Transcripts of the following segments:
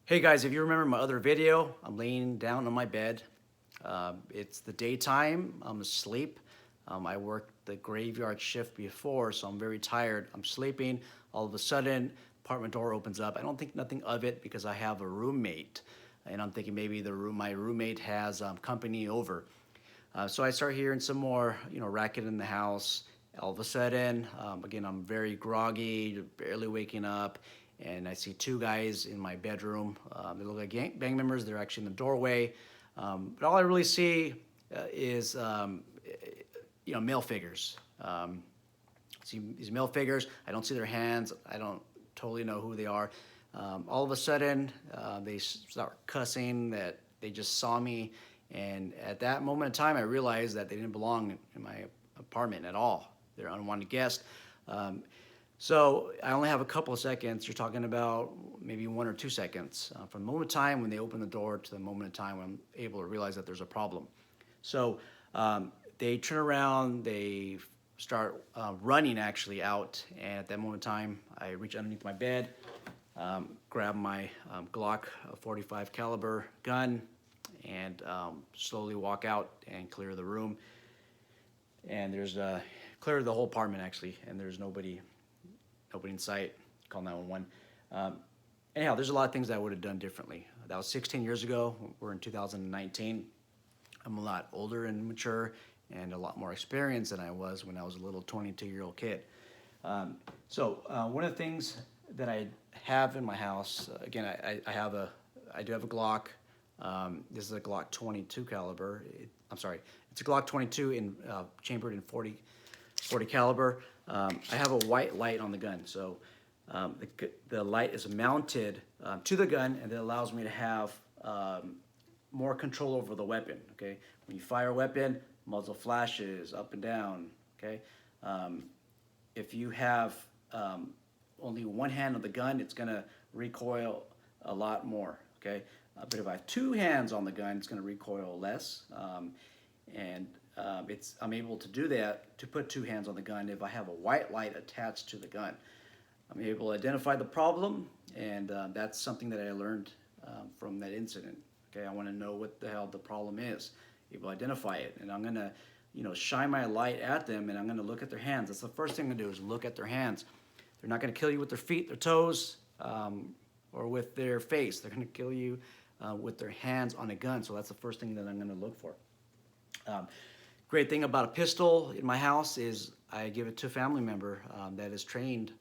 Hey guys, if you remember my other video, I'm laying down on my bed. It's the daytime, I'm asleep. I worked the graveyard shift before, so I'm very tired. I'm sleeping. All of a sudden, apartment door opens up. I don't think nothing of it because I have a roommate. And I'm thinking maybe my roommate has company over. So I start hearing some more, racket in the house. All of a sudden, again, I'm very groggy, barely waking up, and I see two guys in my bedroom. They look like gang members. They're actually in the doorway. But all I really see is, male figures. See these male figures. I don't see their hands. I don't totally know who they are. All of a sudden, they start cussing that they just saw me. And at that moment in time, I realized that they didn't belong in my apartment at all. They're unwanted guests. So I only have a couple of seconds. You're talking about maybe 1 or 2 seconds from the moment of time when they open the door to the moment of time when I'm able to realize that there's a problem. So they turn around, they start running actually out, and at that moment in time, I reach underneath my bed, grab my Glock 45 caliber gun, and slowly walk out and clear the room. And there's clear the whole apartment actually, and there's nobody in sight. Call 911. Anyhow, there's a lot of things that I would have done differently. That was 16 years ago. We're in 2019. I'm a lot older and mature and a lot more experienced than I was when I was a little 22-year-old kid. So one of the things that I have in my house, again, I do have a Glock. This is a Glock 22 caliber. It's a Glock 22 chambered in 40 caliber. I have a white light on the gun, so the light is mounted to the gun, and it allows me to have more control over the weapon. Okay, when you fire a weapon, muzzle flashes up and down. Okay, if you have only one hand on the gun, it's gonna recoil a lot more. Okay, but if I have two hands on the gun, it's gonna recoil less. I'm able to do that, to put two hands on the gun if I have a white light attached to the gun. I'm able to identify the problem, and that's something that I learned from that incident. Okay, I want to know what the hell the problem is. Able to identify it, and I'm gonna, shine my light at them, and I'm gonna look at their hands. That's the first thing I'm gonna do is look at their hands. They're not gonna kill you with their feet, their toes, or with their face. They're gonna kill you with their hands on a gun. So that's the first thing that I'm gonna look for. Great thing about a pistol in my house is I give it to a family member that is trained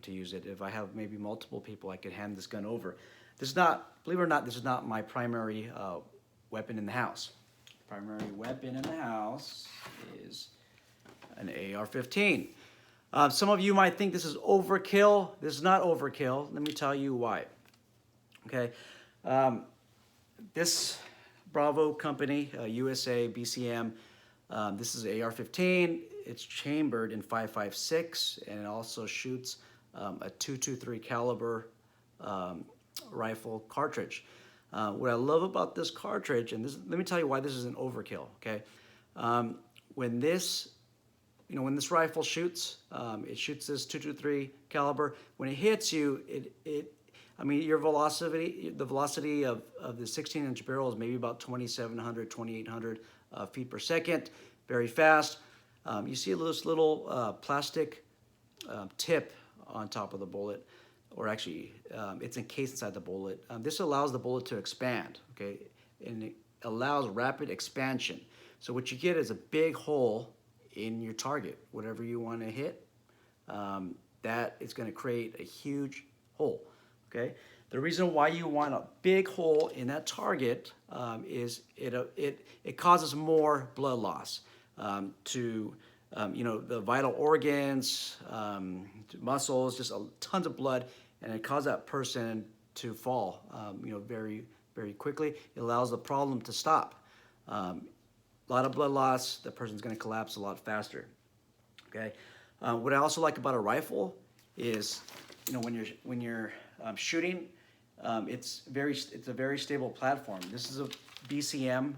to use it. If I have maybe multiple people, I could hand this gun over. This is not, believe it or not, this is not my primary weapon in the house. Primary weapon in the house is an AR-15. Some of you might think this is overkill. This is not overkill. Let me tell you why. Okay, this Bravo company, USA, BCM, this is AR-15. It's chambered in 5.56, and it also shoots a .223 caliber rifle cartridge. What I love about this cartridge, and let me tell you why this is an overkill. Okay, when this rifle shoots, it shoots this .223 caliber. When it hits you, your velocity, the velocity of the 16-inch barrel is maybe about 2,700, 2,800 feet per second, very fast. You see this little plastic tip on top of the bullet, or actually it's encased inside the bullet. This allows the bullet to expand, okay, and it allows rapid expansion. So what you get is a big hole in your target, whatever you want to hit. That is going to create a huge hole. Okay. The reason why you want a big hole in that target is it causes more blood loss to the vital organs, to muscles, just tons of blood, and it causes that person to fall very, very quickly. It allows the problem to stop. A lot of blood loss, the person's going to collapse a lot faster. Okay. What I also like about a rifle is, when you're shooting, it's a very stable platform. This is a BCM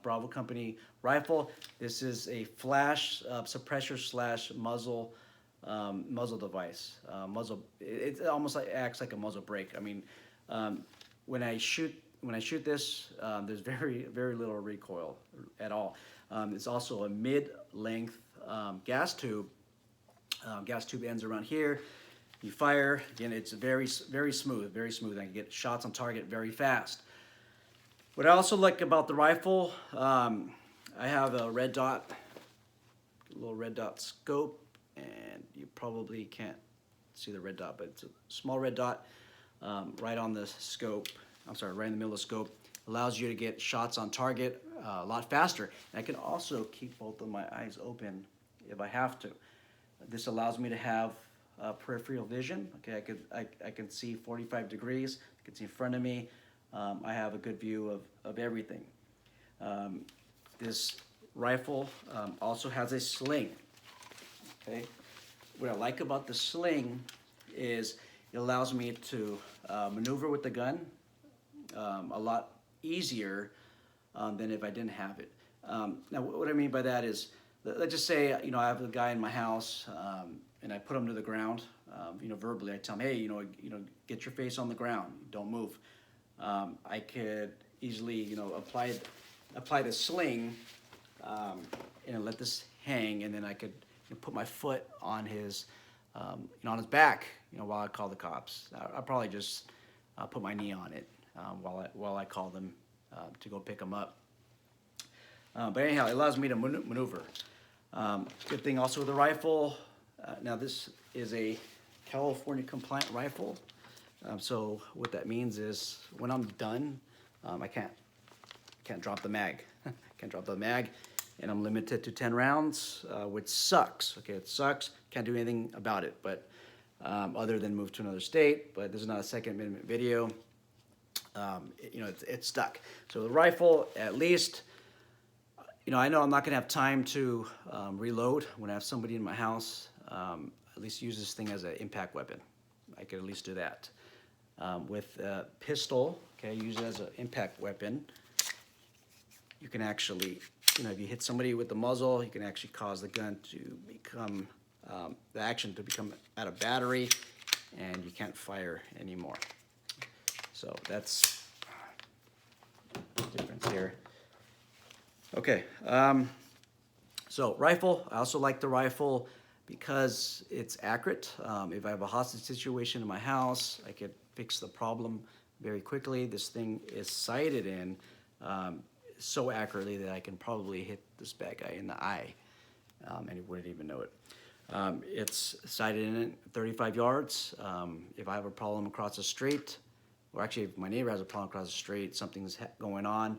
Bravo Company rifle. This is a flash suppressor / muzzle device. It almost acts like a muzzle brake. when I shoot this, there's very little recoil at all. It's also a mid-length gas tube. Gas tube ends around here. You fire, again, it's very smooth, very smooth. I can get shots on target very fast. What I also like about the rifle, I have a red dot, little red dot scope, and you probably can't see the red dot, but it's a small red dot right on the scope. I'm sorry, right in the middle of the scope. Allows you to get shots on target a lot faster. And I can also keep both of my eyes open if I have to. This allows me to have peripheral vision. Okay, I can see 45 degrees. I can see in front of me. I have a good view of everything. This rifle also has a sling. Okay, what I like about the sling is it allows me to maneuver with the gun a lot easier than if I didn't have it. Now, what I mean by that is, let's just say, I have a guy in my house and I put him to the ground. Verbally, I tell him, hey, get your face on the ground, don't move. I could easily, apply the sling and let this hang, and then I could put my foot on his, on his back, while I call the cops. I'll probably just put my knee on it while I call them to go pick them up. But anyhow, it allows me to maneuver. Good thing also with the rifle. Now this is a California compliant rifle. So what that means is when I'm done, I can't drop the mag. Can't drop the mag, and I'm limited to 10 rounds, which sucks. Okay, it sucks. Can't do anything about it, but other than move to another state. But this is not a Second Amendment video. It's stuck. So the rifle, at least, I know I'm not gonna have time to reload when I have somebody in my house. At least use this thing as an impact weapon. I could at least do that. With a pistol, okay, use it as an impact weapon. You can actually, if you hit somebody with the muzzle, you can actually cause the gun to become, the action to become out of battery, and you can't fire anymore. So that's the difference here. Okay, so rifle, I also like the rifle because it's accurate. If I have a hostage situation in my house, I could fix the problem very quickly. This thing is sighted in so accurately that I can probably hit this bad guy in the eye and he wouldn't even know it. It's sighted in 35 yards. If I have a problem across the street, or actually if my neighbor has a problem across the street, something's going on,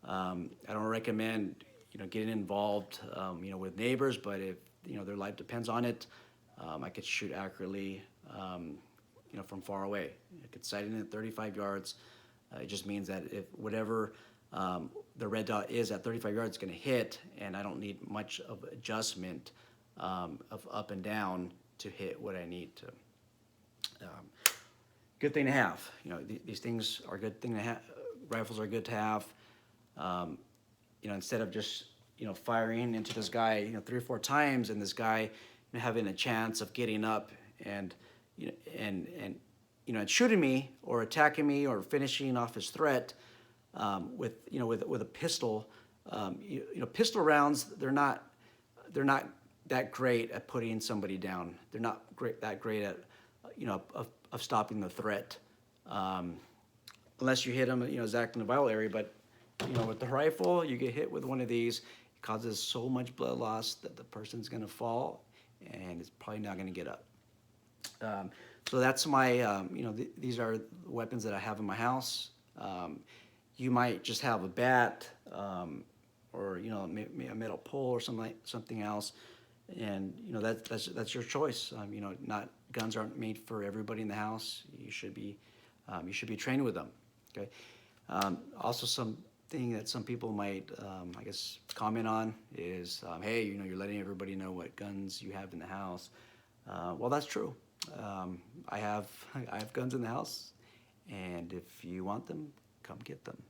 I don't recommend getting involved with neighbors, but if their life depends on it, I could shoot accurately from far away. I could sight it in at 35 yards. It just means that if whatever the red dot is at 35 yards, it's going to hit, and I don't need much of adjustment of up and down to hit what I need to. Good thing to have. These things are a good thing to have. Rifles are good to have. Instead of just firing into this guy 3 or 4 times, and this guy having a chance of getting up and and shooting me or attacking me or finishing off his threat with a pistol. Pistol rounds, they're not that great at putting somebody down. They're not that great at of stopping the threat, unless you hit them exactly in the vital area. But with the rifle, you get hit with one of these, it causes so much blood loss that the person's gonna fall and it's probably not gonna get up. So that's my these are weapons that I have in my house. You might just have a bat or maybe a metal pole or something else, and that's your choice. Not guns aren't made for everybody in the house. You should be trained with them. Okay. Also, something that some people might I guess comment on is, hey, you're letting everybody know what guns you have in the house. Well, that's true. I have guns in the house, and if you want them, come get them.